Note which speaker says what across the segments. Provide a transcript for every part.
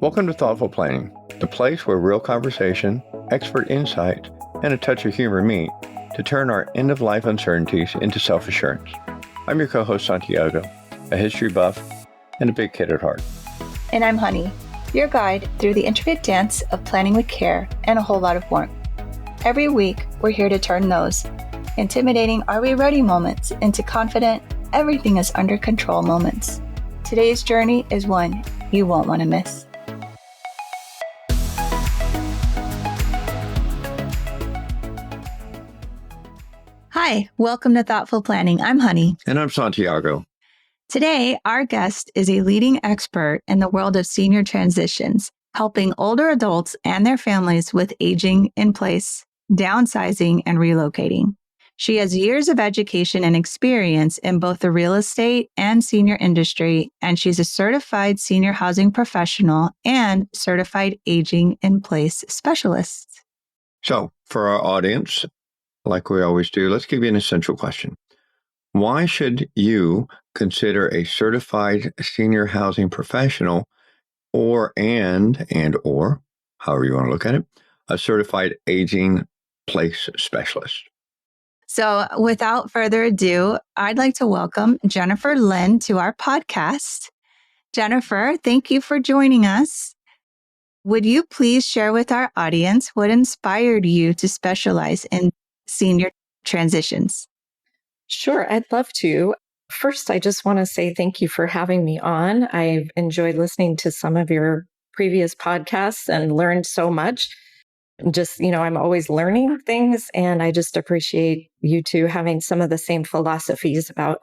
Speaker 1: Welcome to Thoughtful Planning, the place where real conversation, expert insight, and a touch of humor meet to turn our end-of-life uncertainties into self-assurance. I'm your co-host, Santiago, a history buff and a big kid at heart.
Speaker 2: And I'm Honey, your guide through the intricate dance of planning with care and a whole lot of warmth. Every week, we're here to turn those intimidating "are we ready" moments into confident "everything is under control" moments. Today's journey is one you won't want to miss. Hi, welcome to Thoughtful Planning. I'm Honey.
Speaker 1: And I'm Santiago.
Speaker 2: Today, our guest is a leading expert in the world of senior transitions, helping older adults and their families with aging in place, downsizing, and relocating. She has years of education and experience in both the real estate and senior industry, and she's a certified senior housing professional and certified aging in place specialist.
Speaker 1: So, for our audience, like we always do, let's give you an essential question. Why should you consider a certified senior housing professional or however you want to look at it, a certified aging place specialist?
Speaker 2: So without further ado, I'd like to welcome Jennifer Lynn to our podcast. Jennifer, thank you for joining us. Would you please share with our audience what inspired you to specialize in senior transitions?
Speaker 3: Sure, I'd love to. First, I just want to say thank you for having me on. I've enjoyed listening to some of your previous podcasts and learned so much. I'm always learning things, and I just appreciate you two having some of the same philosophies about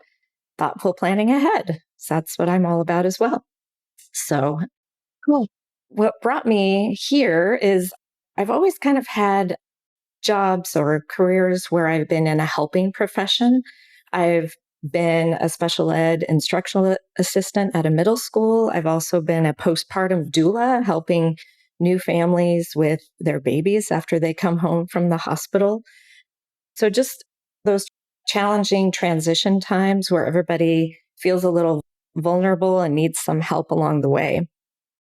Speaker 3: thoughtful planning ahead. So that's what I'm all about as well. So
Speaker 2: Cool.
Speaker 3: What brought me here is I've always kind of had jobs or careers where I've been in a helping profession. I've been a special ed instructional assistant at a middle school. I've also been a postpartum doula, helping new families with their babies after they come home from the hospital. So just those challenging transition times where everybody feels a little vulnerable and needs some help along the way.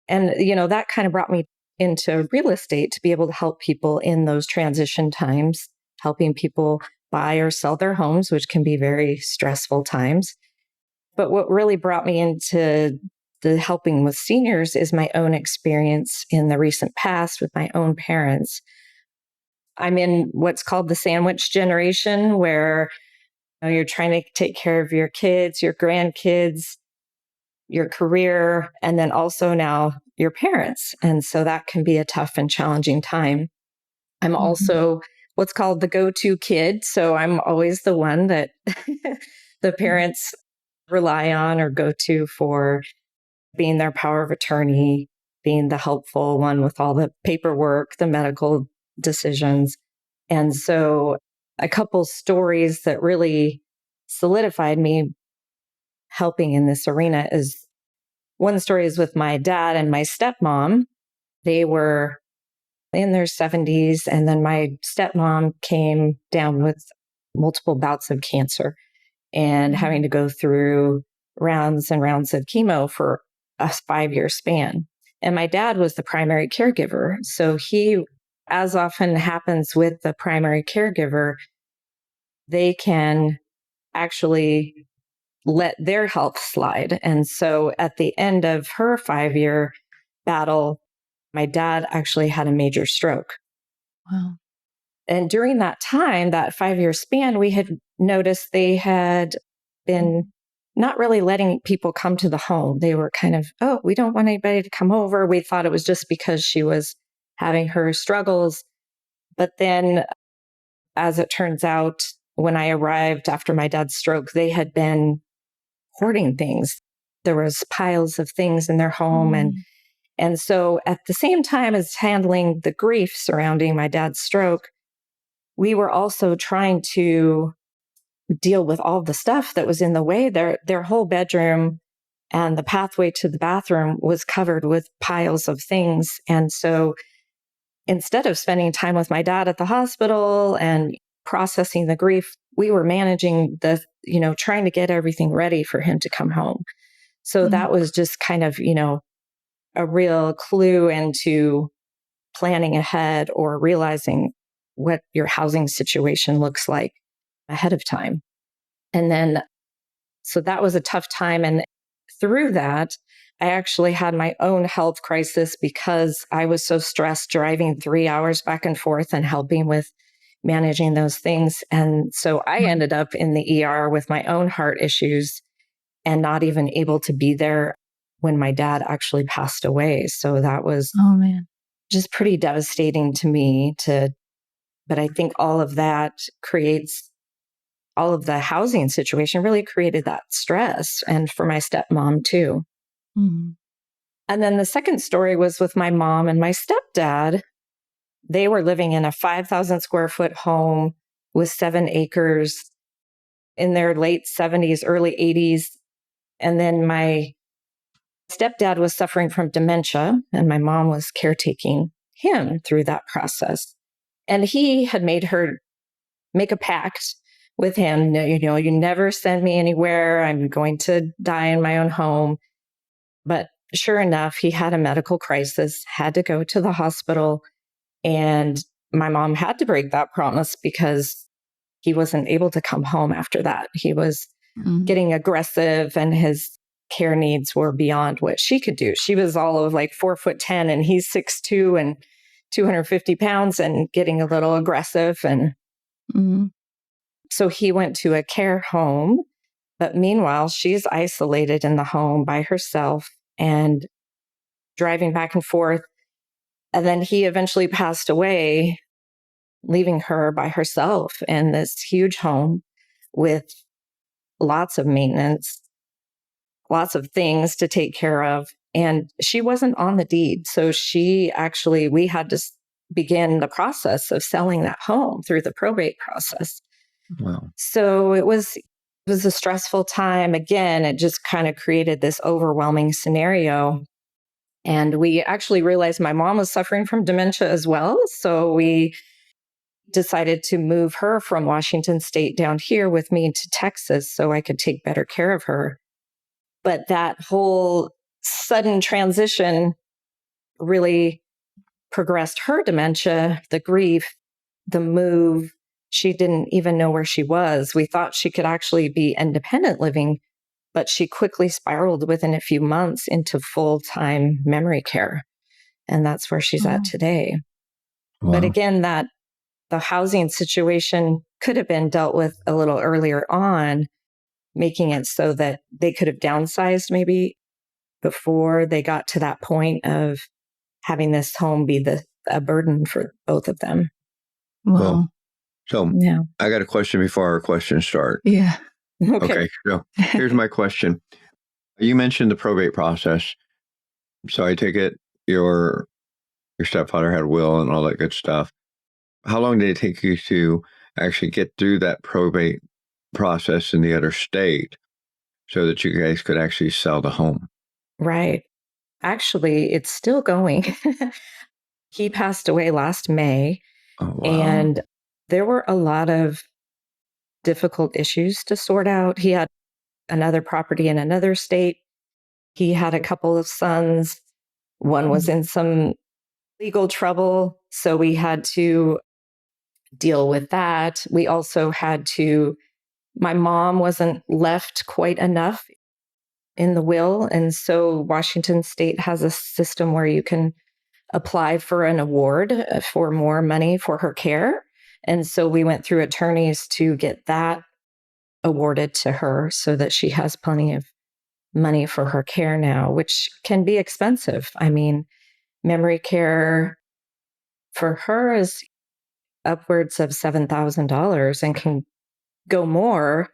Speaker 3: And, that kind of brought me into real estate to be able to help people in those transition times, helping people buy or sell their homes, which can be very stressful times. But what really brought me into the helping with seniors is my own experience in the recent past with my own parents. I'm in what's called the sandwich generation, where you're trying to take care of your kids, your grandkids, your career, and then also now your parents. And so that can be a tough and challenging time. I'm also what's called the go-to kid. So I'm always the one that the parents rely on or go to for being their power of attorney, being the helpful one with all the paperwork, the medical decisions. And so a couple stories that really solidified me helping in this arena is one story is with my dad and my stepmom. They were in their 70s, and then my stepmom came down with multiple bouts of cancer and having to go through rounds and rounds of chemo for a 5-year span. And my dad was the primary caregiver. So he, as often happens with the primary caregiver, they can actually let their health slide. And so at the end of her 5-year battle, my dad actually had a major stroke.
Speaker 2: Wow.
Speaker 3: And during that time, that 5-year span, we had noticed they had been not really letting people come to the home. They were kind of, we don't want anybody to come over. We thought it was just because she was having her struggles. But then, as it turns out, when I arrived after my dad's stroke, they had been hoarding things. There was piles of things in their home. And so at the same time as handling the grief surrounding my dad's stroke, we were also trying to deal with all the stuff that was in the way. Their whole bedroom and the pathway to the bathroom was covered with piles of things. And so instead of spending time with my dad at the hospital and processing the grief, we were managing trying to get everything ready for him to come home. So that was just kind of, a real clue into planning ahead or realizing what your housing situation looks like ahead of time. And then, so that was a tough time. And through that, I actually had my own health crisis because I was so stressed driving 3 hours back and forth and helping with managing those things. And so I ended up in the ER with my own heart issues and not even able to be there when my dad actually passed away. So that was
Speaker 2: Oh, man.
Speaker 3: just pretty devastating to me but I think all of that creates all of the housing situation really created that stress, and for my stepmom too.
Speaker 2: Mm-hmm.
Speaker 3: And then the second story was with my mom and my stepdad. They were living in a 5,000 square foot home with 7 acres in their late 70s, early 80s. And then my stepdad was suffering from dementia, and my mom was caretaking him through that process. And he had made her make a pact with him. You never send me anywhere. I'm going to die in my own home. But sure enough, he had a medical crisis, had to go to the hospital. And my mom had to break that promise because he wasn't able to come home after that. He was getting aggressive and his care needs were beyond what she could do. She was all of like 4'10" and he's 6'2" and 250 pounds and getting a little aggressive. And so he went to a care home. But meanwhile, she's isolated in the home by herself and driving back and forth. And then he eventually passed away, leaving her by herself in this huge home with lots of maintenance, lots of things to take care of. And she wasn't on the deed. So we had to begin the process of selling that home through the probate process.
Speaker 1: Wow.
Speaker 3: So it was a stressful time. Again, it just kind of created this overwhelming scenario. And we actually realized my mom was suffering from dementia as well. So we decided to move her from Washington State down here with me to Texas so I could take better care of her. But that whole sudden transition really progressed her dementia, the grief, the move. She didn't even know where she was. We thought she could actually be independent living, but she quickly spiraled within a few months into full-time memory care. And that's where she's at today.
Speaker 1: Wow.
Speaker 3: But again, the housing situation could have been dealt with a little earlier on, making it so that they could have downsized maybe before they got to that point of having this home be a burden for both of them.
Speaker 2: Wow.
Speaker 1: Well, so
Speaker 3: Yeah.
Speaker 1: I got a question before our questions start.
Speaker 2: Yeah.
Speaker 1: Okay. So here's my question. You mentioned the probate process. So I take it your stepfather had a will and all that good stuff. How long did it take you to actually get through that probate process in the other state so that you guys could actually sell the home?
Speaker 3: Right. Actually, it's still going. He passed away last May.
Speaker 1: Oh, wow.
Speaker 3: And there were a lot of difficult issues to sort out. He had another property in another state. He had a couple of sons. One was in some legal trouble. So we had to deal with that. We also my mom wasn't left quite enough in the will. And so Washington State has a system where you can apply for an award for more money for her care. And so we went through attorneys to get that awarded to her so that she has plenty of money for her care now, which can be expensive. I mean, memory care for her is upwards of $7,000 and can go more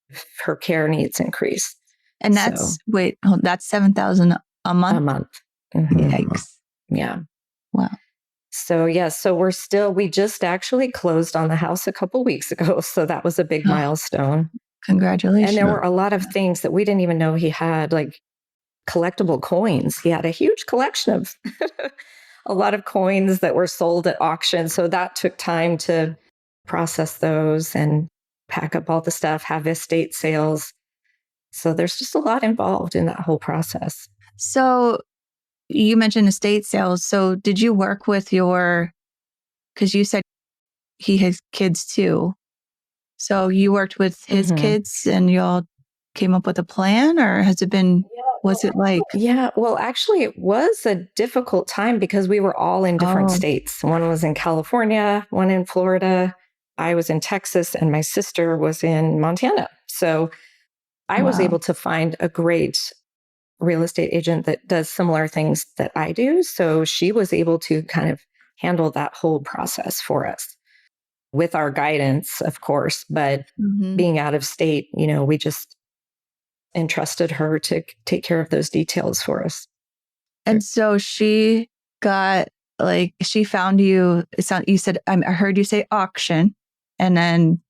Speaker 3: if her care needs increase.
Speaker 2: And that's that's $7,000 a month.
Speaker 3: A month. Mm-hmm.
Speaker 2: Yikes!
Speaker 3: Yeah.
Speaker 2: Wow.
Speaker 3: So we just actually closed on the house a couple weeks ago. So that was a big milestone.
Speaker 2: Congratulations.
Speaker 3: And there were a lot of things that we didn't even know he had, like collectible coins. He had a huge collection of a lot of coins that were sold at auction. So that took time to process those and pack up all the stuff, have estate sales. So there's just a lot involved in that whole process.
Speaker 2: So You mentioned estate sales. So did you work with because you said he has kids too. So you worked with his kids and y'all came up with a plan, or was it like?
Speaker 3: Yeah, well, actually, it was a difficult time because we were all in different states. One was in California, one in Florida. I was in Texas, and my sister was in Montana. So I was able to find a great real estate agent that does similar things that I do. So she was able to kind of handle that whole process for us with our guidance, of course. But being out of state, we just entrusted her to take care of those details for us.
Speaker 2: And so she found you, you said, I heard you say auction and then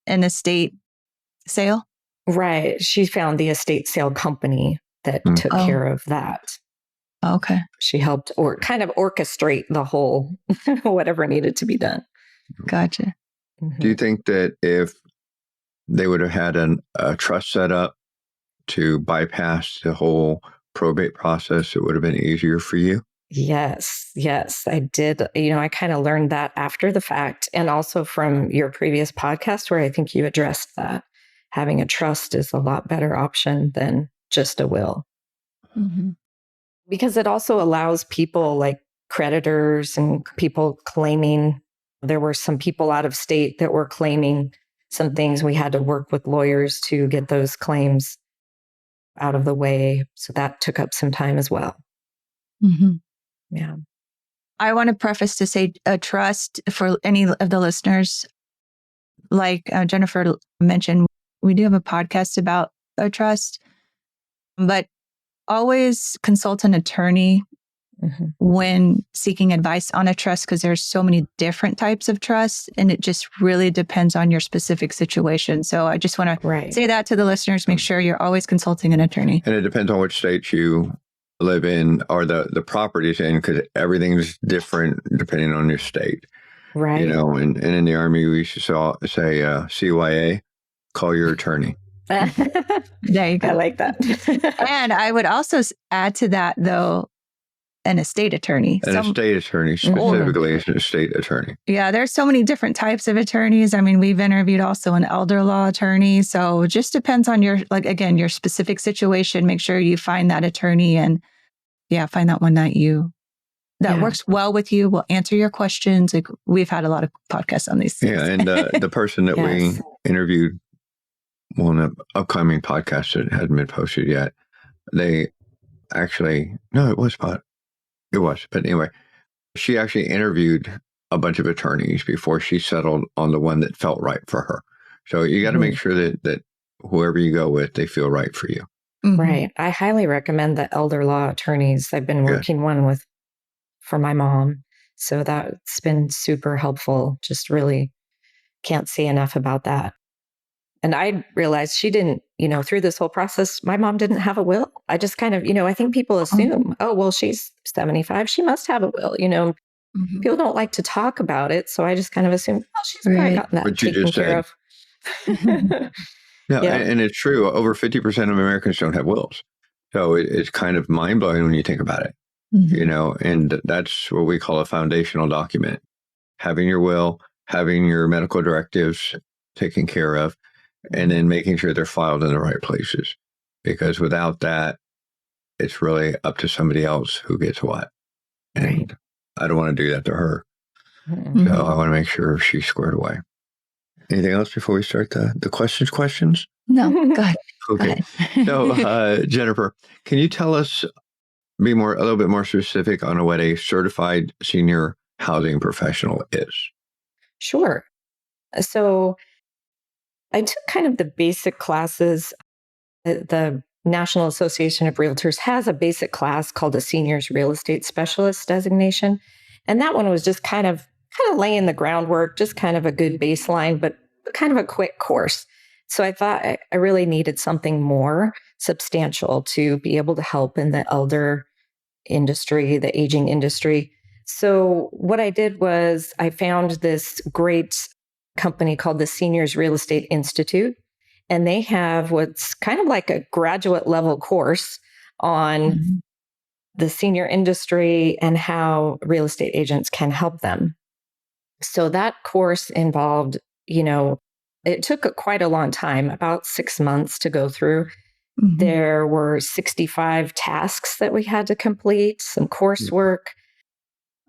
Speaker 2: an estate sale.
Speaker 3: Right. She found the estate sale company that took care of that.
Speaker 2: Okay.
Speaker 3: She helped kind of orchestrate the whole, whatever needed to be done.
Speaker 2: Gotcha.
Speaker 1: Do you think that if they would have had a trust set up to bypass the whole probate process, it would have been easier for you?
Speaker 3: Yes, I did. I kind of learned that after the fact, and also from your previous podcast where I think you addressed that. Having a trust is a lot better option than just a will. Because it also allows people like creditors and people claiming. There were some people out of state that were claiming some things. We had to work with lawyers to get those claims out of the way. So that took up some time as well. Yeah.
Speaker 2: I want to preface to say a trust for any of the listeners. Like Jennifer mentioned, we do have a podcast about a trust, but always consult an attorney when seeking advice on a trust, because there's so many different types of trusts and it just really depends on your specific situation. So I just want to say that to the listeners, make sure you're always consulting an attorney.
Speaker 1: And it depends on which state you live in or the property's in, because everything's different depending on your state.
Speaker 3: Right.
Speaker 1: And in the Army, we used to say CYA, call your attorney.
Speaker 2: There you go.
Speaker 3: I like that.
Speaker 2: And I would also add to that, though, an estate attorney.
Speaker 1: Estate attorney, specifically an estate attorney.
Speaker 2: Yeah, there's so many different types of attorneys. I mean, we've interviewed also an elder law attorney. So it just depends on your specific situation. Make sure you find that attorney and find that one that works well with you, will answer your questions. Like we've had a lot of podcasts on these things.
Speaker 1: Yeah, and the person that we interviewed on an upcoming podcast that hadn't been posted yet, they actually, no, it was, but anyway, she actually interviewed a bunch of attorneys before she settled on the one that felt right for her. So you got to make sure that whoever you go with, they feel right for you.
Speaker 3: Right. I highly recommend the elder law attorneys. I've been working one for my mom. So that's been super helpful. Just really can't say enough about that. And I realized she didn't, through this whole process, my mom didn't have a will. I just kind of, I think people assume, oh, well, she's 75. She must have a will. People don't like to talk about it. So I just kind of assumed, oh, she's probably gotten that taken care of.
Speaker 1: And it's true. Over 50% of Americans don't have wills. So it's kind of mind blowing when you think about it, and that's what we call a foundational document. Having your will, having your medical directives taken care of, and then making sure they're filed in the right places. Because without that, it's really up to somebody else who gets what. And I don't want to do that to her. So I want to make sure she's squared away. Anything else before we start the questions?
Speaker 2: No, go ahead.
Speaker 1: Okay. So, Jennifer, can you tell us, a little bit more specific on what a certified senior housing professional is?
Speaker 3: Sure. So I took kind of the basic classes. The National Association of Realtors has a basic class called a Seniors Real Estate Specialist designation. And that one was just kind of laying the groundwork, just kind of a good baseline, but kind of a quick course. So I thought I really needed something more substantial to be able to help in the elder industry, the aging industry. So what I did was I found this great company called the Seniors Real Estate Institute, and they have what's kind of like a graduate level course on the senior industry and how real estate agents can help them. So that course involved, it took quite a long time, about 6 months to go through.
Speaker 2: Mhm.
Speaker 3: There were 65 tasks that we had to complete, some coursework.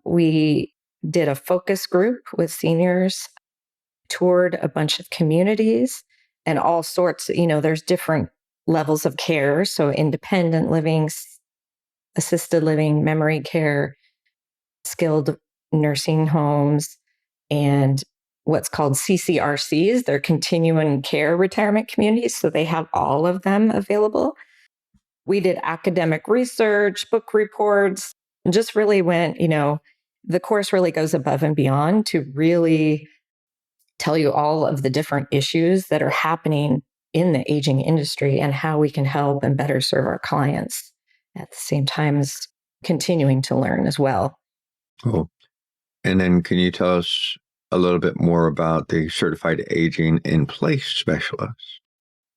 Speaker 3: We did a focus group with seniors, toured a bunch of communities and all sorts, there's different levels of care. So independent living, assisted living, memory care, skilled nursing homes, and what's called CCRCs. They're continuing care retirement communities. So they have all of them available. We did academic research, book reports, and just really went, the course really goes above and beyond to really tell you all of the different issues that are happening in the aging industry and how we can help and better serve our clients at the same time as continuing to learn as well.
Speaker 1: Cool. And then can you tell us a little bit more about the certified aging in place specialist?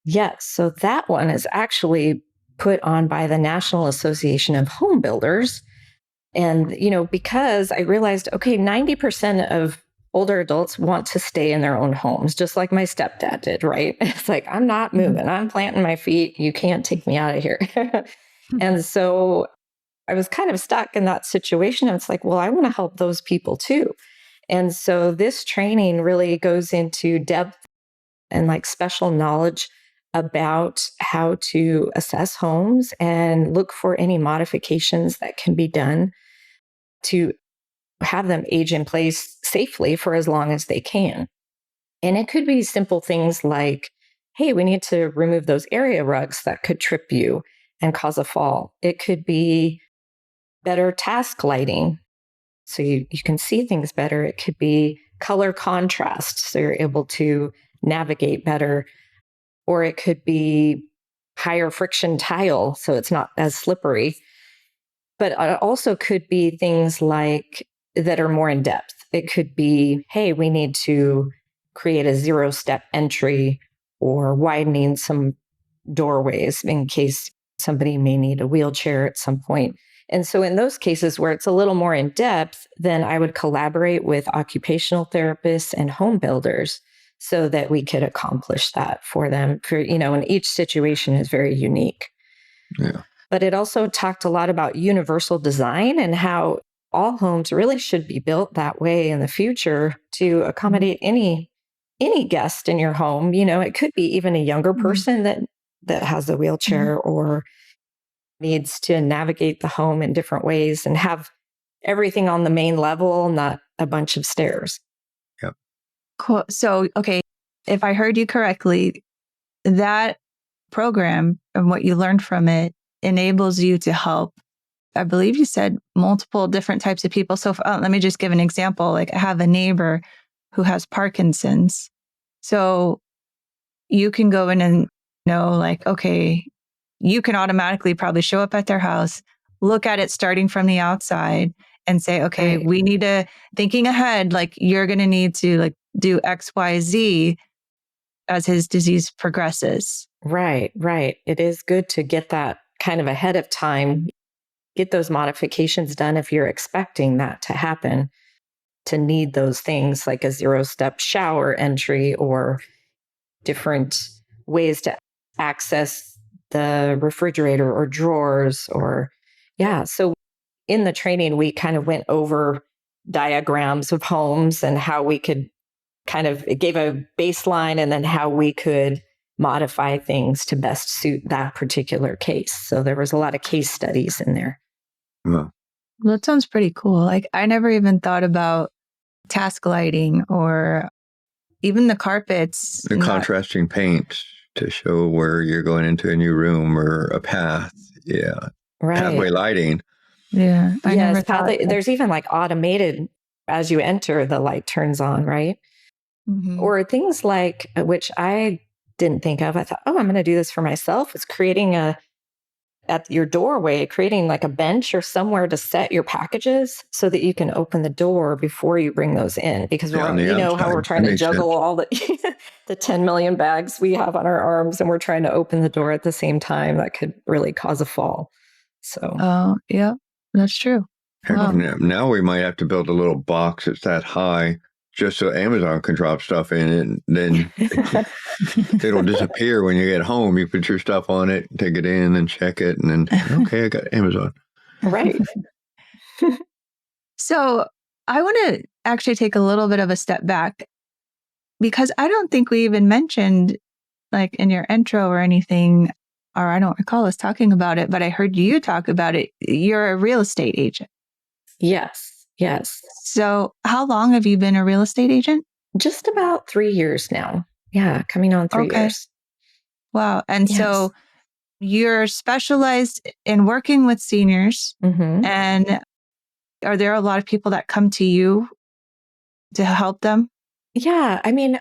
Speaker 3: Yes. So that one is actually put on by the National Association of Home Builders. And, because I realized, okay, 90% of older adults want to stay in their own homes, just like my stepdad did, right? It's like, I'm not moving. I'm planting my feet. You can't take me out of here. And so I was kind of stuck in that situation. It's like, well, I want to help those people too. And so this training really goes into depth and like special knowledge about how to assess homes and look for any modifications that can be done to have them age in place safely for as long as they can. And it could be simple things like, hey, we need to remove those area rugs that could trip you and cause a fall. It could be better task lighting so you can see things better. It could be color contrast so you're able to navigate better. Or it could be higher friction tile so it's not as slippery. But it also could be things like that are more in depth. It could be, hey, we need to create a 0-step entry or widening some doorways in case somebody may need a wheelchair at some point. And so in those cases where it's a little more in depth, then I would collaborate with occupational therapists and home builders so that we could accomplish that for them. And each situation is very unique.
Speaker 1: Yeah.
Speaker 3: But it also talked a lot about universal design and how all homes really should be built that way in the future to accommodate any guest in your home. It could be even a younger person that has a wheelchair or needs to navigate the home in different ways and have everything on the main level, not a bunch of stairs.
Speaker 1: Yep.
Speaker 2: Cool. So, okay, if I heard you correctly, that program and what you learned from it enables you to help, I believe you said, multiple different types of people. So let me just give an example. Like I have a neighbor who has Parkinson's. So you can go in and know like, okay, you can automatically probably show up at their house, look at it starting from the outside and say, okay,
Speaker 3: Right.
Speaker 2: we need to, thinking ahead, like you're going to need to like do X, Y, Z as his disease progresses.
Speaker 3: Right. It is good to get that kind of ahead of time, get those modifications done if you're expecting that to happen, to need those things like a 0-step shower entry or different ways to access the refrigerator or drawers So in the training, we kind of went over diagrams of homes and how we could it gave a baseline and then how we could modify things to best suit that particular case. So there was a lot of case studies in there.
Speaker 1: Well,
Speaker 2: That sounds pretty cool. Like I never even thought about task lighting or even the carpets.
Speaker 1: the contrasting paint to show where you're going into a new room or a path. Yeah.
Speaker 3: Right.
Speaker 1: Pathway lighting.
Speaker 2: Yeah. I never thought
Speaker 3: there's even like automated as you enter, the light turns on, right?
Speaker 2: Mhm.
Speaker 3: Or things like, which I didn't think of. I thought, oh, I'm going to do this for myself. It's creating at your doorway, creating like a bench or somewhere to set your packages so that you can open the door before you bring those in. Because
Speaker 1: Yeah, on the
Speaker 3: how
Speaker 1: outside.
Speaker 3: we're trying
Speaker 1: That
Speaker 3: to
Speaker 1: makes
Speaker 3: juggle
Speaker 1: sense.
Speaker 3: all the 10 million bags we have on our arms and we're trying to open the door at the same time. That could really cause a fall. So,
Speaker 2: Oh, yeah, that's true.
Speaker 1: Heck,
Speaker 2: Wow.
Speaker 1: now we might have to build a little box that's that high just so Amazon can drop stuff in it. And then it'll disappear when you get home. You put your stuff on it, take it in and check it. And then, okay, I got Amazon.
Speaker 3: right.
Speaker 2: So I want to actually take a little bit of a step back because I don't think we even mentioned, like in your intro or anything, or I don't recall us talking about it, but I heard you talk about it. You're a real estate agent.
Speaker 3: Yes. Yes.
Speaker 2: So how long have you been a real estate agent?
Speaker 3: Just about 3 years now. Yeah. Coming on 3
Speaker 2: Okay.
Speaker 3: years.
Speaker 2: Wow. And
Speaker 3: Yes.
Speaker 2: so you're specialized in working with seniors.
Speaker 3: Mm-hmm.
Speaker 2: And are there a lot of people that come to you to help them?
Speaker 3: Yeah. I mean,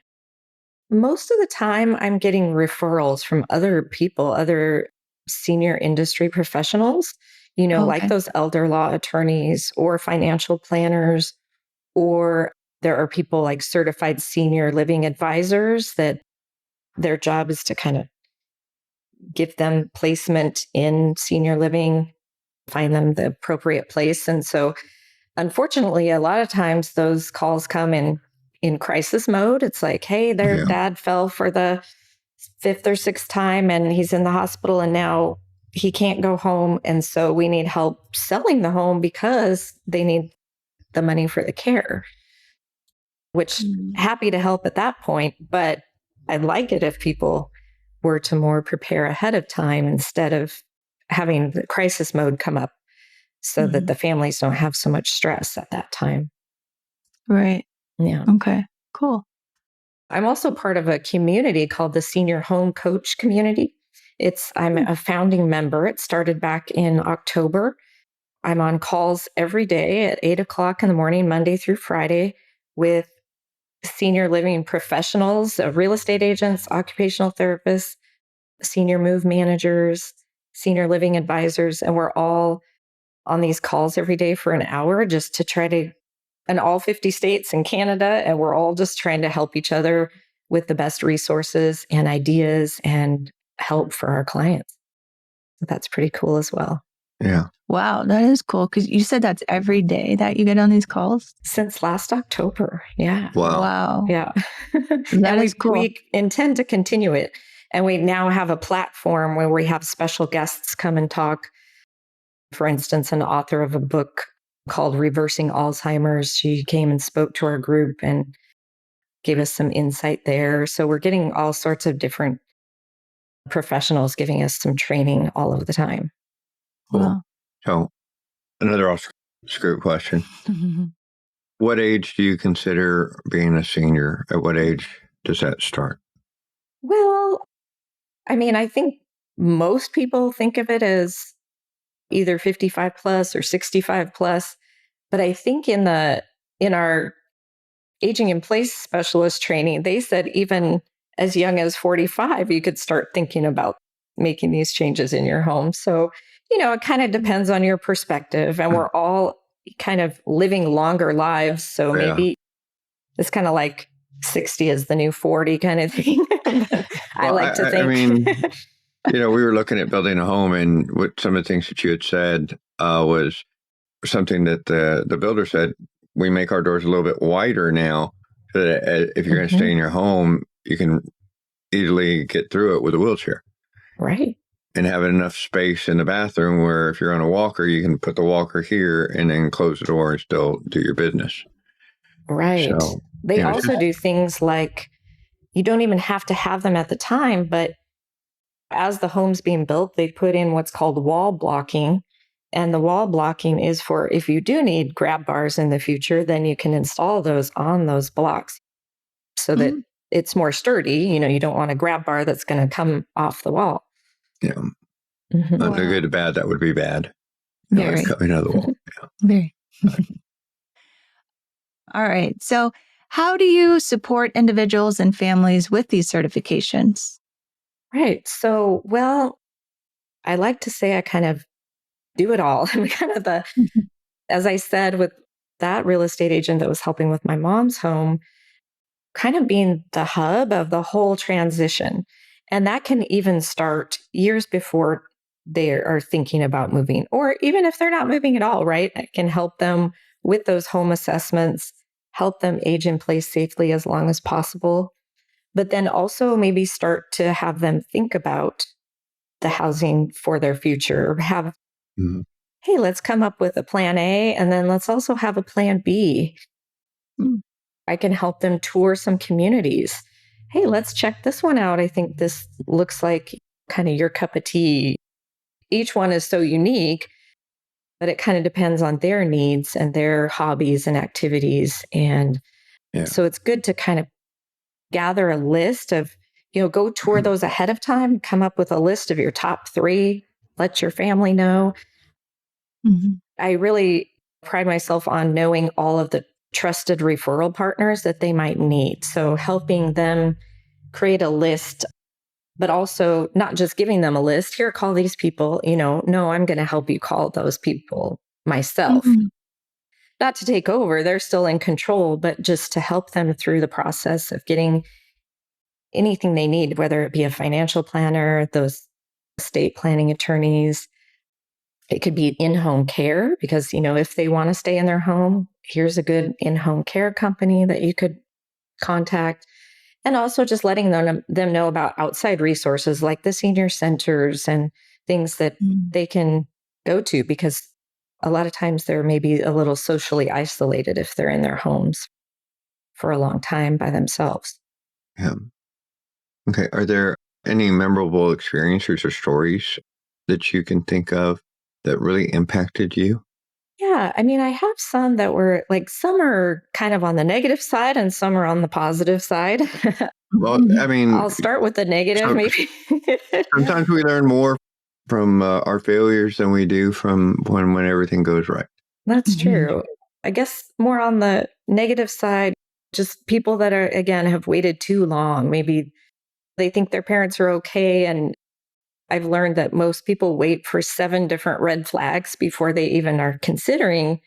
Speaker 3: most of the time I'm getting referrals from other people, other senior industry professionals, like
Speaker 2: Okay.
Speaker 3: those elder law attorneys or financial planners, or there are people like certified senior living advisors that their job is to kind of give them placement in senior living, find them the appropriate place. And so, unfortunately, a lot of times those calls come in crisis mode. It's like, hey, their
Speaker 1: Yeah.
Speaker 3: dad fell for the fifth or sixth time and he's in the hospital and now he can't go home. And so we need help selling the home because they need the money for the care, which happy to help at that point. But I'd like it if people were to more prepare ahead of time instead of having the crisis mode come up so that the families don't have so much stress at that time.
Speaker 2: Right.
Speaker 3: Yeah.
Speaker 2: Okay. Cool.
Speaker 3: I'm also part of a community called the Senior Home Coach Community. I'm a founding member. It started back in October. I'm on calls every day at 8:00 in the morning, Monday through Friday, with senior living professionals, real estate agents, occupational therapists, senior move managers, senior living advisors. And we're all on these calls every day for an hour just to try to, in all 50 states and Canada. And we're all just trying to help each other with the best resources and ideas and help for our clients. So that's pretty cool as well.
Speaker 1: Yeah.
Speaker 2: Wow, that is cool. Because you said that's every day that you get on these calls?
Speaker 3: Since last October. Yeah.
Speaker 2: Wow.
Speaker 3: Yeah.
Speaker 2: That is cool.
Speaker 3: We intend to continue it. And we now have a platform where we have special guests come and talk. For instance, an author of a book called Reversing Alzheimer's. She came and spoke to our group and gave us some insight there. So we're getting all sorts of different professionals giving us some training all of the time.
Speaker 1: Cool.
Speaker 2: Wow.
Speaker 1: So another off-script question. What age do you consider being a senior? At what age does that start?
Speaker 3: Well, I mean, I think most people think of it as either 55 plus or 65 plus. But I think in our aging in place specialist training, they said even as young as 45, you could start thinking about making these changes in your home. So, it kind of depends on your perspective. And we're all kind of living longer lives. So maybe it's kind of like 60 is the new 40 kind of thing. I like to think.
Speaker 1: I mean, we were looking at building a home, and what some of the things that you had said was something that the builder said, we make our doors a little bit wider now so that if you're going to stay in your home, you can easily get through it with a wheelchair.
Speaker 3: Right.
Speaker 1: And have enough space in the bathroom where if you're on a walker, you can put the walker here and then close the door and still do your business.
Speaker 3: Right.
Speaker 1: So,
Speaker 3: they also do things like you don't even have to have them at the time, but as the home's being built, they put in what's called wall blocking. And the wall blocking is for if you do need grab bars in the future, then you can install those on those blocks so that it's more sturdy. You don't want a grab bar that's going to come off the wall.
Speaker 1: Yeah. The good to bad, that would be bad.
Speaker 2: Very.
Speaker 1: Coming out of the wall. Yeah.
Speaker 2: Very. All right. So how do you support individuals and families with these certifications?
Speaker 3: Right. So, well, I like to say I kind of do it all. I'm kind of as I said, with that real estate agent that was helping with my mom's home, kind of being the hub of the whole transition. And that can even start years before they are thinking about moving, or even if they're not moving at all, right? I can help them with those home assessments, help them age in place safely as long as possible, but then also maybe start to have them think about the housing for their future. Have,
Speaker 1: Mhm.
Speaker 3: hey, let's come up with a plan A, and then let's also have a plan B.
Speaker 2: Mm.
Speaker 3: I can help them tour some communities. Hey, let's check this one out. I think this looks like kind of your cup of tea. Each one is so unique, but it kind of depends on their needs and their hobbies and activities. And
Speaker 1: Yeah.
Speaker 3: so it's good to kind of gather a list of, go tour
Speaker 1: Mhm.
Speaker 3: those ahead of time, come up with a list of your top 3, let your family know.
Speaker 2: Mhm.
Speaker 3: I really pride myself on knowing all of the trusted referral partners that they might need. So helping them create a list, but also not just giving them a list. Here, call these people. No, I'm going to help you call those people myself.
Speaker 2: Mhm.
Speaker 3: Not to take over, they're still in control, but just to help them through the process of getting anything they need, whether it be a financial planner, those estate planning attorneys. It could be in-home care because, if they want to stay in their home, here's a good in-home care company that you could contact. And also just letting them know about outside resources like the senior centers and things that
Speaker 2: Mm.
Speaker 3: they can go to, because a lot of times they're maybe a little socially isolated if they're in their homes for a long time by themselves.
Speaker 1: Yeah. Okay. Are there any memorable experiences or stories that you can think of that really impacted you?
Speaker 3: Yeah, I mean, I have some that were like, some are kind of on the negative side and some are on the positive side.
Speaker 1: Well, I
Speaker 2: Mhm.
Speaker 1: mean,
Speaker 3: I'll start with the negative,
Speaker 1: so,
Speaker 3: maybe.
Speaker 1: sometimes we learn more from our failures than we do from when everything goes right.
Speaker 3: That's
Speaker 2: Mhm.
Speaker 3: true. I guess more on the negative side, just people that are, again, have waited too long. Maybe they think their parents are okay. And I've learned that most people wait for 7 different red flags before they even are considering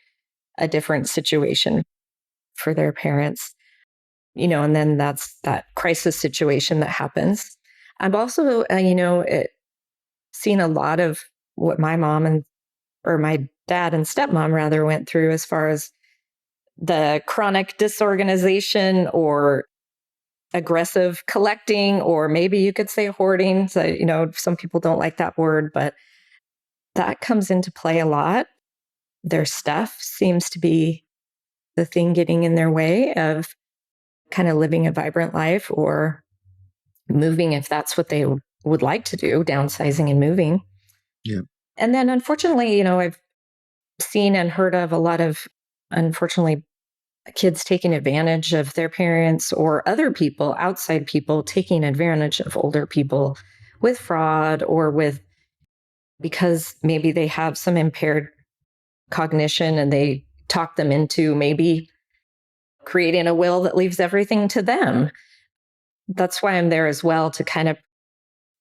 Speaker 3: a different situation for their parents. And then that's that crisis situation that happens. I've also, seen a lot of what my mom or my dad and stepmom rather went through as far as the chronic disorganization or aggressive collecting, or maybe you could say hoarding. So, some people don't like that word, but that comes into play a lot. Their stuff seems to be the thing getting in their way of kind of living a vibrant life or moving if that's what they would like to do, downsizing and moving.
Speaker 1: Yeah.
Speaker 3: And then unfortunately, I've seen and heard of a lot of, unfortunately, kids taking advantage of their parents or other people, outside people taking advantage of older people with fraud or with, because maybe they have some impaired cognition and they talk them into maybe creating a will that leaves everything to them. That's why I'm there as well, to kind of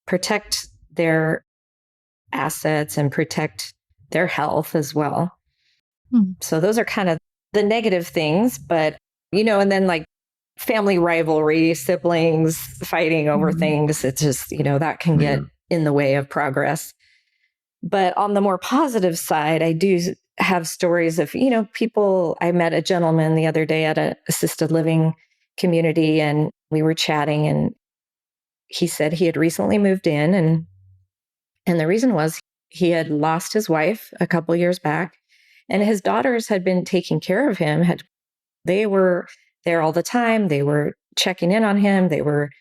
Speaker 3: protect their assets and protect their health as well.
Speaker 2: Mm.
Speaker 3: So those are kind of the negative things, but, and then like family rivalry, siblings fighting over
Speaker 2: Mhm.
Speaker 3: things. It's just, that can
Speaker 1: Yeah.
Speaker 3: get in the way of progress. But on the more positive side, I do have stories of, people. I met a gentleman the other day at an assisted living community and we were chatting, and he said he had recently moved in, and the reason was he had lost his wife a couple years back, and his daughters had been taking care of him. They were there all the time. They were checking in on him. They were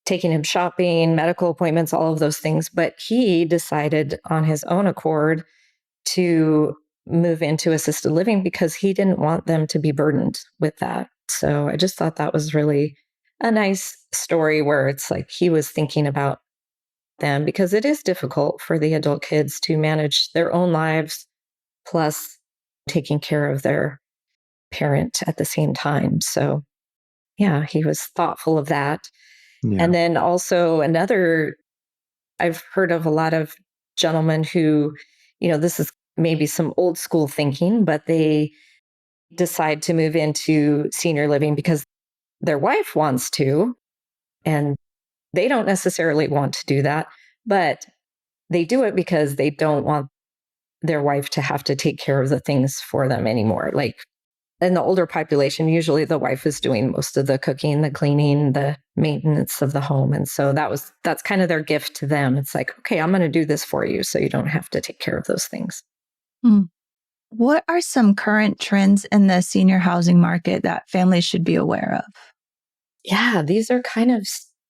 Speaker 3: taking him shopping, medical appointments, all of those things. But he decided on his own accord to move into assisted living because he didn't want them to be burdened with that. So I just thought that was really a nice story where it's like he was thinking about them, because it is difficult for the adult kids to manage their own lives plus taking care of their parent at the same time. So, yeah, he was thoughtful of that.
Speaker 1: Yeah.
Speaker 3: And then also I've heard of a lot of gentlemen who, this is maybe some old school thinking, but they decide to move into senior living because their wife wants to, and they don't necessarily want to do that. But they do it because they don't want their wife to have to take care of the things for them anymore. Like in the older population, usually the wife is doing most of the cooking, the cleaning, the maintenance of the home. And so that's kind of their gift to them. It's like, okay, I'm going to do this for you so you don't have to take care of those things.
Speaker 2: What are some current trends in the senior housing market that families should be aware of?
Speaker 3: Yeah, these are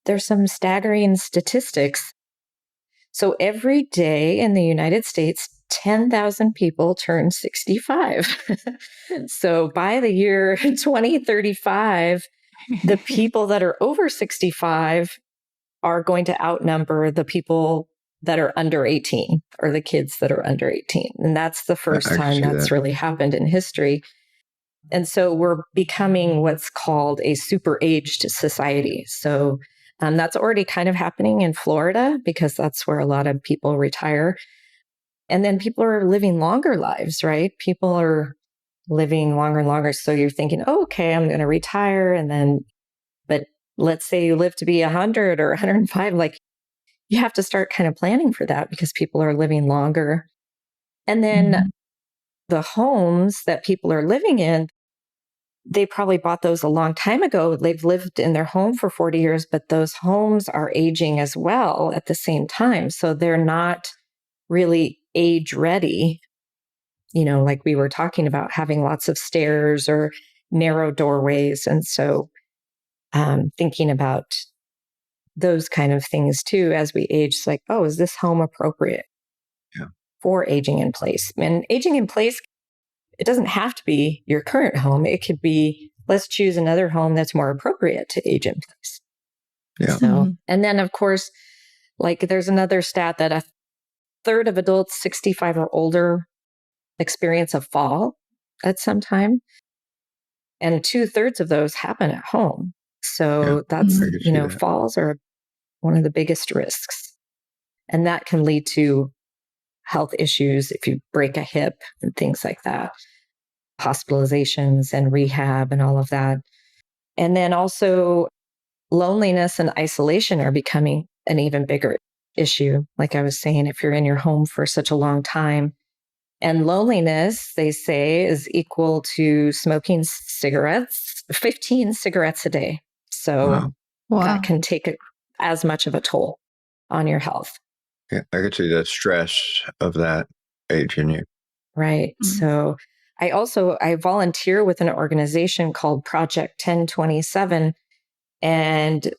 Speaker 3: there's some staggering statistics. So every day in the United States, 10,000 people turn 65. So by the year 2035, the people that are over 65 are going to outnumber the people that are under 18 or the kids that are under 18. And that's the first time that's really happened in history. And so we're becoming what's called a super aged society. So that's already kind of happening in Florida because that's where a lot of people retire. And then people are living longer lives, right? People are living longer and longer. So you're thinking, oh, okay, I'm going to retire. But let's say you live to be 100 or 105, like you have to start kind of planning for that because people are living longer. And then the homes that people are living in, they probably bought those a long time ago. They've lived in their home for 40 years, but those homes are aging as well at the same time. So they're not really age ready, like we were talking about having lots of stairs or narrow doorways. And so thinking about those kind of things too, as we age, it's like, oh, is this home appropriate for aging in place? And aging in place, it doesn't have to be your current home. It could be, let's choose another home that's more appropriate to age in place.
Speaker 1: Yeah.
Speaker 3: So, and then of course, like there's another stat that a third of adults 65 or older experience a fall at some time. And 2/3 of those happen at home. So that's, falls are one of the biggest risks. And that can lead to health issues if you break a hip and things like that, hospitalizations and rehab and all of that. And then also loneliness and isolation are becoming an even bigger issue. Like I was saying, if you're in your home for such a long time, and loneliness, they say, is equal to smoking 15 cigarettes a day. So that can take as much of a toll on your health.
Speaker 1: Yeah, I could see the stress of that age in you.
Speaker 3: Right. So I volunteer with an organization called Project 1027. And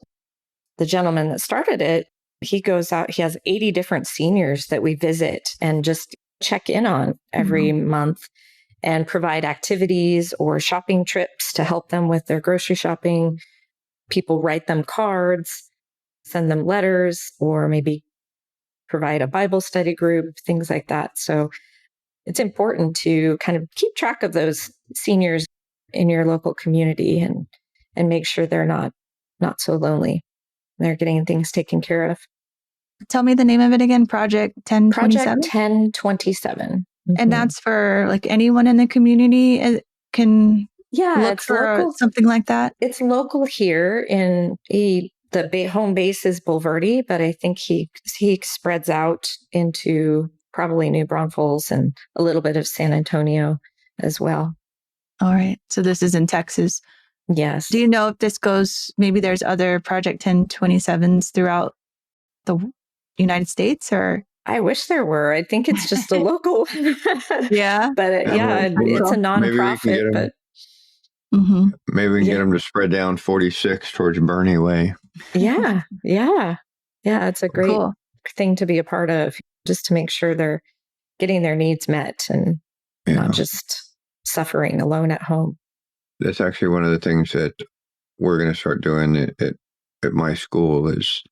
Speaker 3: the gentleman that started it, he goes out, he has 80 different seniors that we visit and just check in on every month and provide activities or shopping trips to help them with their grocery shopping. People write them cards, send them letters, or maybe provide a Bible study group, things like that. So it's important to kind of keep track of those seniors in your local community and make sure they're not so lonely. They're getting things taken care of.
Speaker 2: Tell me the name of it again. Project 1027?
Speaker 3: Project 1027.
Speaker 2: And that's for like anyone in the community can look for local, something like that?
Speaker 3: It's local here in the home base is Bulverde, but I think he spreads out into probably New Braunfels and a little bit of San Antonio as well.
Speaker 2: All right. So this is in Texas.
Speaker 3: Yes.
Speaker 2: Do you know if this goes, maybe there's other Project 1027s throughout the United States, or?
Speaker 3: I wish there were. I think it's just a local.
Speaker 2: Yeah.
Speaker 3: But it's a nonprofit. But
Speaker 1: maybe we can get them to spread down 46 towards Bernie Way.
Speaker 3: Yeah. It's a great thing to be a part of, just to make sure they're getting their needs met and not just suffering alone at home.
Speaker 1: That's actually one of the things that we're going to start doing at my school is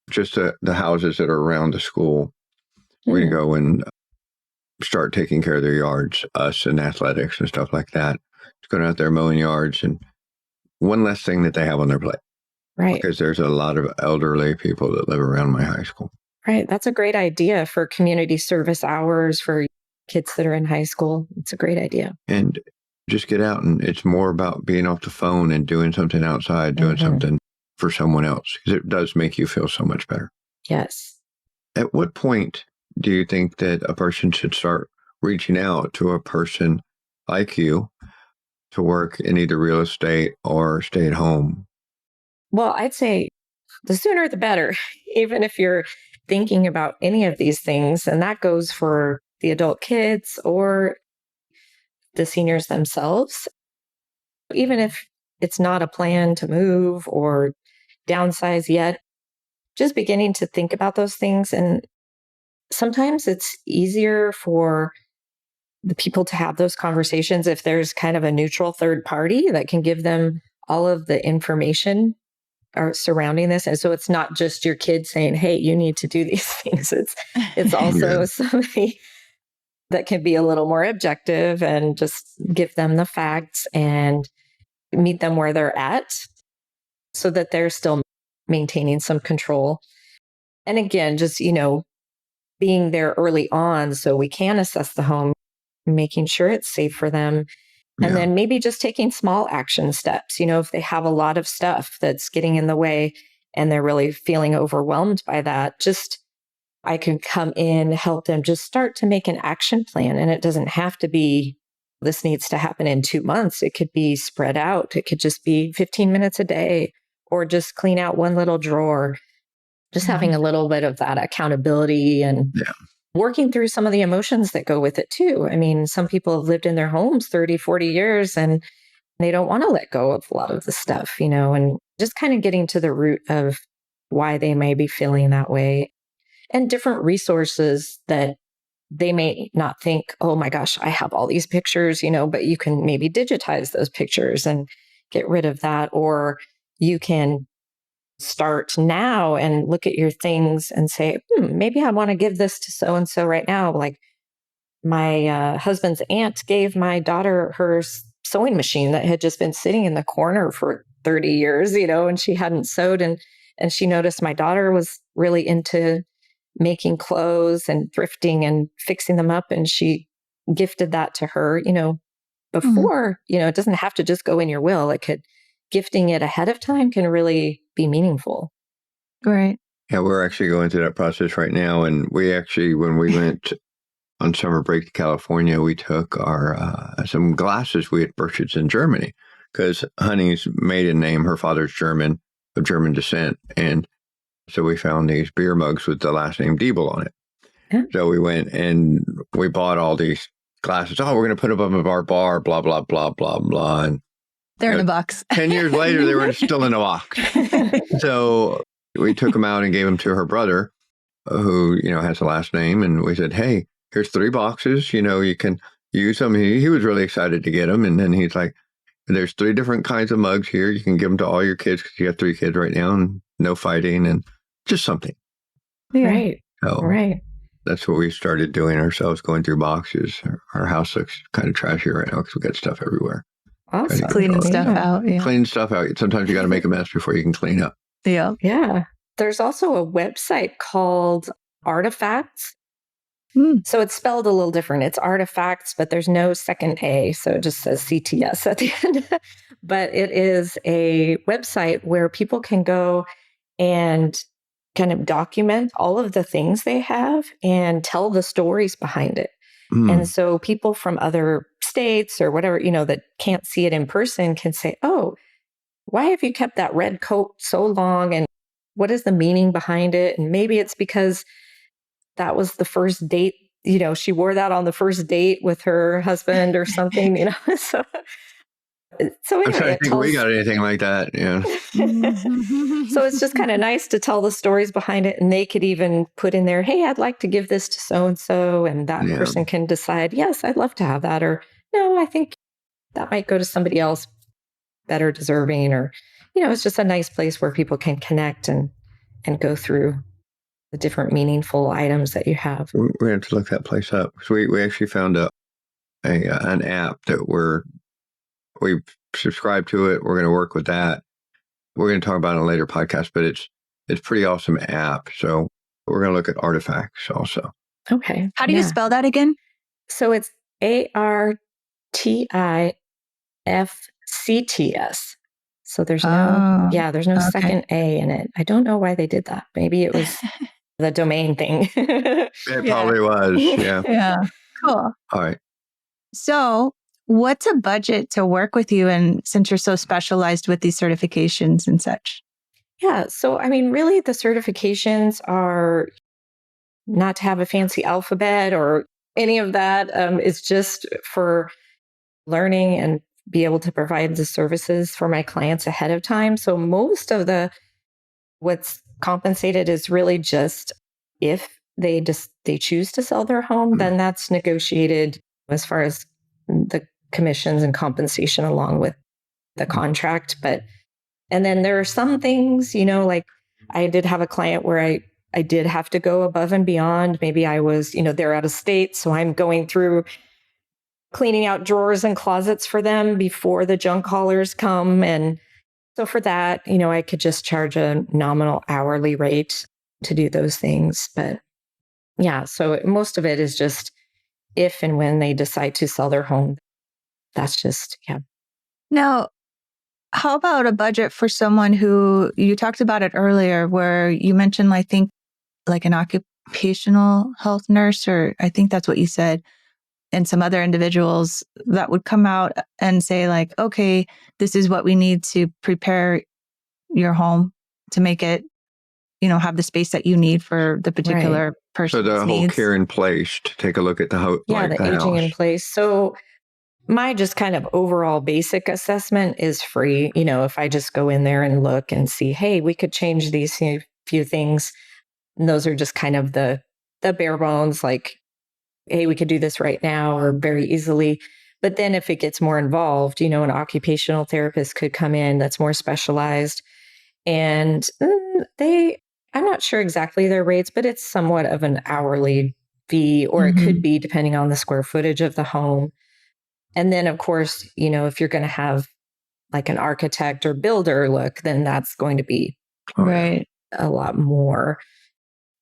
Speaker 1: just the houses that are around the school. We're going to go and start taking care of their yards, us and athletics and stuff like that. Just going out there mowing yards, and one less thing that they have on their plate.
Speaker 3: Right.
Speaker 1: Because there's a lot of elderly people that live around my high school.
Speaker 3: Right. That's a great idea for community service hours for kids that are in high school. It's a great idea.
Speaker 1: And just get out, and it's more about being off the phone and doing something outside, doing something for someone else, because it does make you feel so much better.
Speaker 3: Yes.
Speaker 1: At what point do you think that a person should start reaching out to a person like you to work in either real estate or stay at home?
Speaker 3: Well, I'd say the sooner the better, even if you're thinking about any of these things. And that goes for the adult kids or the seniors themselves. Even if it's not a plan to move or downsize yet, just beginning to think about those things. And sometimes it's easier for the people to have those conversations if there's kind of a neutral third party that can give them all of the information surrounding this. And so it's not just your kid saying, hey, you need to do these things. It's also somebody that can be a little more objective and just give them the facts and meet them where they're at so that they're still maintaining some control. And again, just, being there early on so we can assess the home, making sure it's safe for them. And then maybe just taking small action steps. If they have a lot of stuff that's getting in the way and they're really feeling overwhelmed by that, I can come in, help them just start to make an action plan. And it doesn't have to be, this needs to happen in 2 months. It could be spread out. It could just be 15 minutes a day, or just clean out one little drawer. Just having a little bit of that accountability and working through some of the emotions that go with it too. I mean, some people have lived in their homes 30, 40 years and they don't want to let go of a lot of the stuff, and just kind of getting to the root of why they may be feeling that way, and different resources that they may not think, oh my gosh, I have all these pictures, but you can maybe digitize those pictures and get rid of that. Or you can start now and look at your things and say, maybe I want to give this to so-and-so right now. Like my husband's aunt gave my daughter her sewing machine that had just been sitting in the corner for 30 years, and she hadn't sewed. And she noticed my daughter was really into making clothes and thrifting and fixing them up. And she gifted that to her, before, it doesn't have to just go in your will. Gifting it ahead of time can really be meaningful.
Speaker 2: Right.
Speaker 1: Yeah, we're actually going through that process right now. And we actually, when we went on summer break to California, we took our some glasses we had purchased in Germany, because Honey's maiden name, her father's German, of German descent. And so we found these beer mugs with the last name Diebel on it. Yeah. So we went and we bought all these glasses. Oh, we're going to put them up above our bar, blah, blah, blah, blah, blah. And
Speaker 2: they're in a box.
Speaker 1: 10 years later, they were still in a box. So we took them out and gave them to her brother, who, has the last name. And we said, hey, here's 3 boxes. You can use them. He was really excited to get them. And then he's like, there's 3 different kinds of mugs here. You can give them to all your kids, because you have 3 kids right now, and no fighting, and just something.
Speaker 2: Yeah.
Speaker 3: Right.
Speaker 1: So
Speaker 3: right.
Speaker 1: That's what we started doing ourselves, going through boxes. Our house looks kind of trashy right now because we got stuff everywhere.
Speaker 3: Awesome.
Speaker 2: Cleaning stuff out. Yeah.
Speaker 1: Cleaning stuff out. Sometimes you got to make a mess before you can clean up.
Speaker 2: Yeah.
Speaker 3: Yeah. There's also a website called Artifacts. So it's spelled a little different. It's Artifacts, but there's no second A. So it just says CTS at the end. But it is a website where people can go and kind of document all of the things they have and tell the stories behind it. And so people from other states or whatever, that can't see it in person can say, oh, why have you kept that red coat so long? And what is the meaning behind it? And maybe it's because that was the first date, she wore that on the first date with her husband or something, So
Speaker 1: I'm
Speaker 3: anyway,
Speaker 1: trying to think we got anything like that. Yeah.
Speaker 3: So it's just kind of nice to tell the stories behind it. And they could even put in there, hey, I'd like to give this to so-and-so. And that person can decide, yes, I'd love to have that. Or no, I think that might go to somebody else better deserving. Or, it's just a nice place where people can connect and go through the different meaningful items that you have.
Speaker 1: We're going to have to look that place up. So we actually found an app that we subscribe to it. We're going to work with that. We're going to talk about it in a later podcast, but it's a pretty awesome app. So we're going to look at Artifacts also.
Speaker 3: Okay.
Speaker 2: How do you spell that again?
Speaker 3: So it's ARTIFCTS. So there's no second A in it. I don't know why they did that. Maybe it was the domain thing.
Speaker 1: It
Speaker 2: Yeah.
Speaker 1: probably was. Yeah.
Speaker 2: Yeah. Cool.
Speaker 1: All right.
Speaker 2: So, what's a budget to work with you? And since you're so specialized with these certifications and such?
Speaker 3: Yeah. So, I mean, really, the certifications are not to have a fancy alphabet or any of that. It's just for learning and be able to provide the services for my clients ahead of time. So, most of the what's compensated is really just if they choose to sell their home, then that's negotiated as far as the commissions and compensation along with the contract. But and then there are some things, like I did have a client where I did have to go above and beyond. Maybe I was, they're out of state, so I'm going through cleaning out drawers and closets for them before the junk haulers come. And so for that, I could just charge a nominal hourly rate to do those things. But yeah, so most of it is just if and when they decide to sell their home. That's just, yeah.
Speaker 2: Now, how about a budget for someone who you talked about it earlier, where you mentioned, I think, like an occupational health nurse, or I think that's what you said, and some other individuals that would come out and say, like, okay, this is what we need to prepare your home to make it, have the space that you need for the particular person's
Speaker 1: So the whole
Speaker 2: needs.
Speaker 1: care in place to take a look at the house.
Speaker 3: Yeah,
Speaker 1: like
Speaker 3: the
Speaker 1: the
Speaker 3: aging
Speaker 1: house.
Speaker 3: in place. So my just kind of overall basic assessment is free. If I just go in there and look and see, hey, we could change these few things. And those are just kind of the bare bones, like, hey, we could do this right now or very easily. But then if it gets more involved, an occupational therapist could come in that's more specialized. And I'm not sure exactly their rates, but it's somewhat of an hourly fee, or it could be depending on the square footage of the home. And then, of course, if you're going to have like an architect or builder look, then that's going to be
Speaker 2: Right.
Speaker 3: a lot more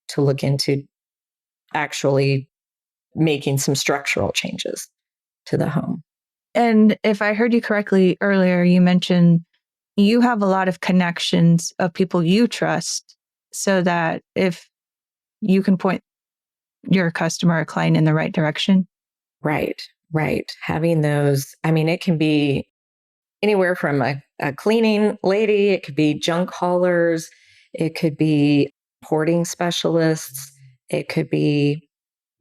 Speaker 3: to look into actually making some structural changes to the home.
Speaker 2: And if I heard you correctly earlier, you mentioned you have a lot of connections of people you trust, so that if you can point your customer or client in the right direction.
Speaker 3: Right. Having those, I mean, it can be anywhere from a cleaning lady, it could be junk haulers, it could be hoarding specialists, it could be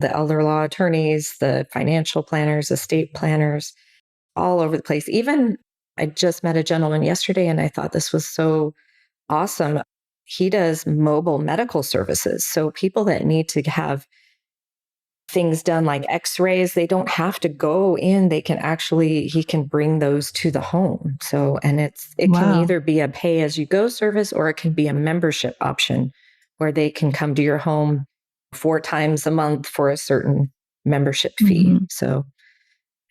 Speaker 3: the elder law attorneys, the financial planners, estate planners, all over the place. Even I just met a gentleman yesterday and I thought this was so awesome. He does mobile medical services. So people that need to have things done like x-rays, they don't have to go in. He can bring those to the home. So, and it can either be a pay as you go service, or it can be a membership option where they can come to your home 4 times a month for a certain membership fee. So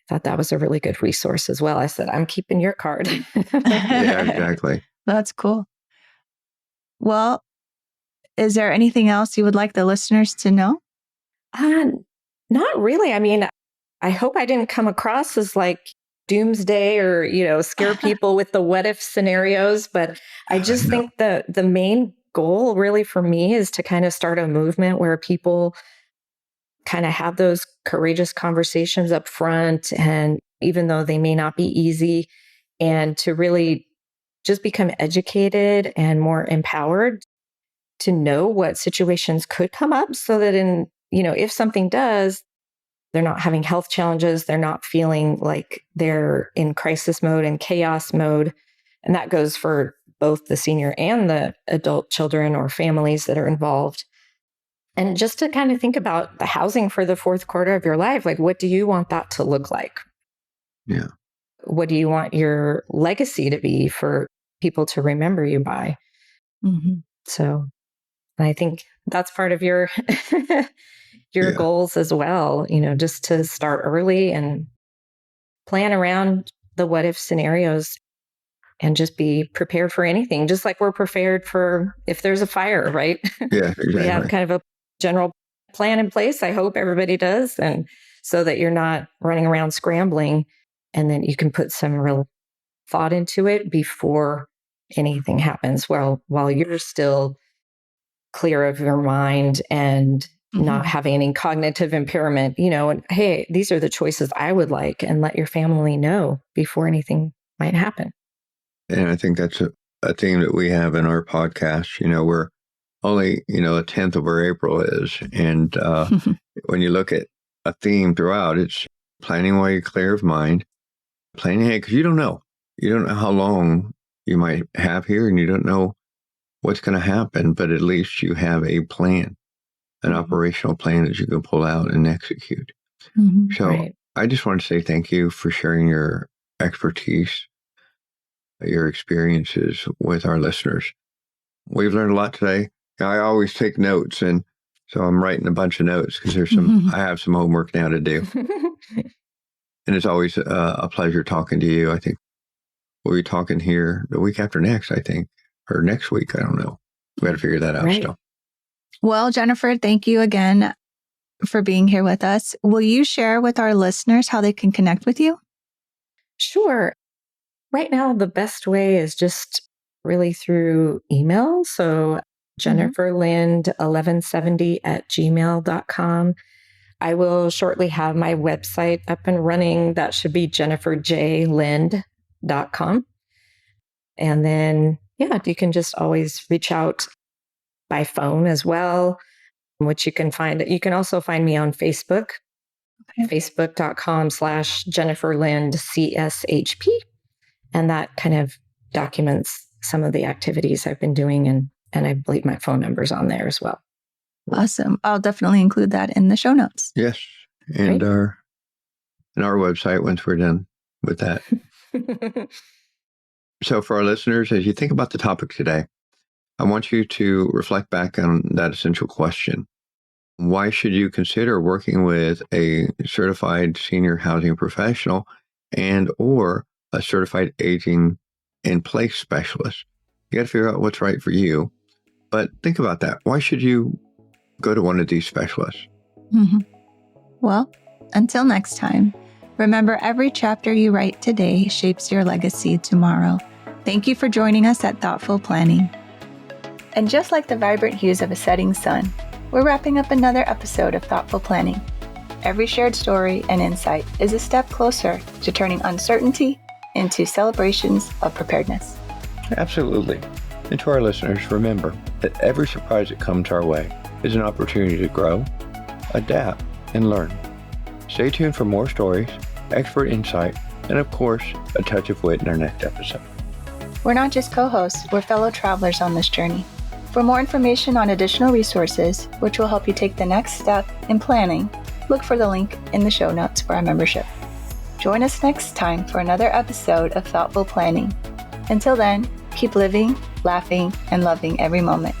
Speaker 3: I thought that was a really good resource as well. I said, I'm keeping your card.
Speaker 1: Yeah, exactly.
Speaker 2: That's cool. Well, is there anything else you would like the listeners to know?
Speaker 3: Not really. I mean, I hope I didn't come across as like doomsday or, scare people with the what if scenarios. But I just think the main goal really for me is to kind of start a movement where people kind of have those courageous conversations up front. And even though they may not be easy, and to really just become educated and more empowered to know what situations could come up, so that if something does, they're not having health challenges. They're not feeling like they're in crisis mode and chaos mode. And that goes for both the senior and the adult children or families that are involved. And just to kind of think about the housing for the fourth quarter of your life, like, what do you want that to look like?
Speaker 1: Yeah.
Speaker 3: What do you want your legacy to be for people to remember you by? So I think that's part of your goals as well, just to start early and plan around the what if scenarios and just be prepared for anything, just like we're prepared for if there's a fire, right?
Speaker 1: Yeah, exactly.
Speaker 3: We have kind of a general plan in place. I hope everybody does. And so that you're not running around scrambling, and then you can put some real thought into it before anything happens. While you're still clear of your mind and not having any cognitive impairment, and hey, these are the choices I would like, and let your family know before anything might happen.
Speaker 1: And I think that's a theme that we have in our podcast. We're only, a tenth of where April is. And when you look at a theme throughout, it's planning while you're clear of mind, planning ahead, because you don't know. You don't know how long you might have here, and you don't know what's going to happen, but at least you have a plan, an operational plan that you can pull out and execute. So I just want to say thank you for sharing your expertise, your experiences with our listeners. We've learned a lot today. I always take notes, and so I'm writing a bunch of notes because I have some homework now to do. And it's always a pleasure talking to you. I think we'll be talking here the week after next, I think, or next week. I don't know. We got to figure that out still.
Speaker 2: Well, Jennifer, thank you again for being here with us. Will you share with our listeners how they can connect with you?
Speaker 3: Sure. Right now, the best way is just really through email. So jenniferlind1170@gmail.com. I will shortly have my website up and running. That should be jenniferjlind.com. And then, you can just always reach out by phone as well, which you can find. You can also find me on Facebook, facebook.com/JenniferLindCSHP. And that kind of documents some of the activities I've been doing. And I believe my phone number's on there as well.
Speaker 2: Awesome. I'll definitely include that in the show notes.
Speaker 1: Yes. And our website once we're done with that. So for our listeners, as you think about the topic today, I want you to reflect back on that essential question. Why should you consider working with a certified senior housing professional and or a certified aging in place specialist? You got to figure out what's right for you. But think about that. Why should you go to one of these specialists?
Speaker 2: Well, until next time, remember every chapter you write today shapes your legacy tomorrow. Thank you for joining us at Thoughtful Planning. And just like the vibrant hues of a setting sun, we're wrapping up another episode of Thoughtful Planning. Every shared story and insight is a step closer to turning uncertainty into celebrations of preparedness.
Speaker 1: Absolutely. And to our listeners, remember that every surprise that comes our way is an opportunity to grow, adapt, and learn. Stay tuned for more stories, expert insight, and of course, a touch of wit in our next episode.
Speaker 2: We're not just co-hosts, we're fellow travelers on this journey. For more information on additional resources, which will help you take the next step in planning, look for the link in the show notes for our membership. Join us next time for another episode of Thoughtful Planning. Until then, keep living, laughing, and loving every moment.